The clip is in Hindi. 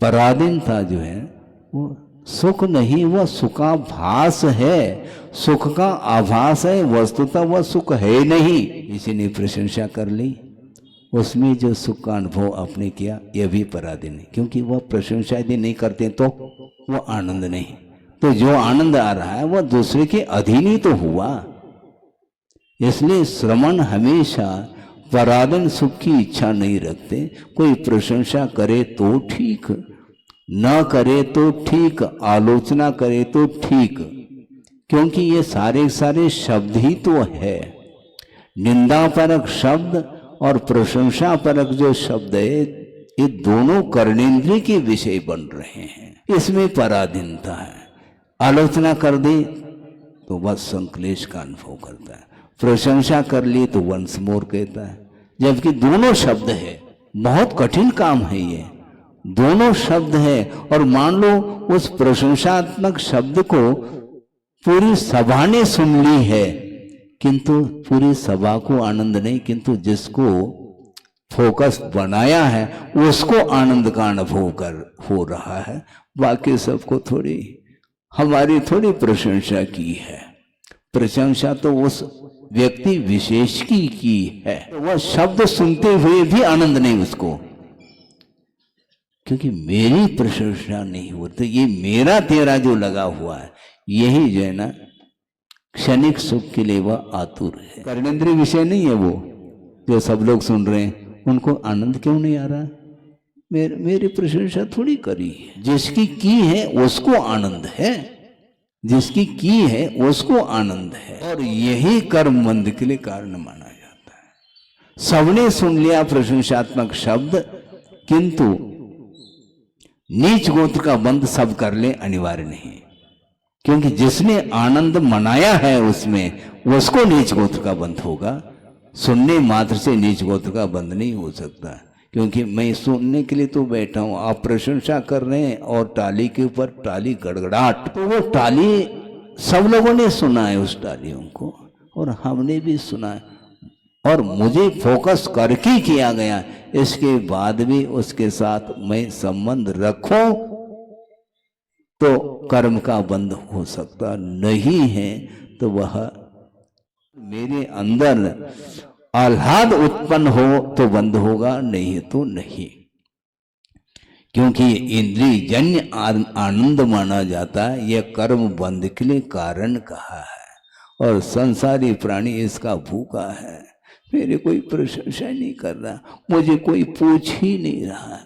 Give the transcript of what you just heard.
पराधीनता जो है वो सुख नहीं, वह सुखाभास है, सुख का आभास है, वस्तुतः वह सुख है नहीं। किसी ने प्रशंसा कर ली, उसमें जो सुख का अनुभव आपने किया यह भी पराधीन है, क्योंकि वह प्रशंसा यदि नहीं करते तो वह आनंद नहीं। तो जो आनंद आ रहा है वह दूसरे के अधीन ही तो हुआ। इसलिए श्रमण हमेशा पराधीन सुख की इच्छा नहीं रखते। कोई प्रशंसा करे तो ठीक, न करे तो ठीक, आलोचना करे तो ठीक, क्योंकि ये सारे सारे शब्द ही तो है। निंदा परक शब्द और प्रशंसा परक जो शब्द है, ये दोनों कर्णेंद्रिय के विषय बन रहे हैं। इसमें पराधीनता है। आलोचना कर दी तो बस संक्लेश का अनुभव करता है, प्रशंसा कर ली तो वंस मोर कहता है। जबकि दोनों शब्द है, बहुत कठिन काम है ये, दोनों शब्द है। और मान लो उस प्रशंसात्मक शब्द को पूरी सभा ने सुन ली है, किंतु पूरी सभा को आनंद नहीं, किंतु जिसको फोकस बनाया है उसको आनंद का अनुभव हो रहा है। बाकी सबको थोड़ी, हमारी थोड़ी प्रशंसा की है। प्रशंसा तो उस व्यक्ति विशेष की है। वह शब्द सुनते हुए भी आनंद नहीं उसको, क्योंकि मेरी प्रशंसा नहीं होती। ये मेरा तेरा जो लगा हुआ है, यही जो है ना क्षणिक सुख के लिए वह आतुर है। कर्णेंद्रिय विषय नहीं है वो जो सब लोग सुन रहे हैं, उनको आनंद क्यों नहीं आ रहा? मेरी प्रशंसा थोड़ी करी है। जिसकी की है उसको आनंद है, जिसकी की है उसको आनंद है। और यही कर्म बंध के लिए कारण माना जाता है। सबने सुन लिया प्रशंसात्मक शब्द, किंतु नीच गोत्र का बंध सब कर ले अनिवार्य नहीं, क्योंकि जिसने आनंद मनाया है उसमें उसको नीच गोत्र का बंध होगा। सुनने मात्र से नीच गोत्र का बंध नहीं हो सकता, क्योंकि मैं सुनने के लिए तो बैठा हूं, आप प्रशंसा कर रहे हैं और टाली के ऊपर टाली गड़गड़ाहट, तो वो टाली सब लोगों ने सुना है उस टालियों को, और हमने भी सुना है, और मुझे फोकस करके किया गया। इसके बाद भी उसके साथ मैं संबंध रखूं तो कर्म का बंध हो सकता नहीं है। तो वह मेरे अंदर आह्लाद उत्पन्न हो तो बंद होगा, नहीं तो नहीं, क्योंकि इंद्रिय जन्य आनंद माना जाता है। यह कर्म बंध के लिए कारण कहा है, और संसारी प्राणी इसका भूखा है। मेरे कोई प्रशंसा नहीं कर रहा, मुझे कोई पूछ ही नहीं रहा।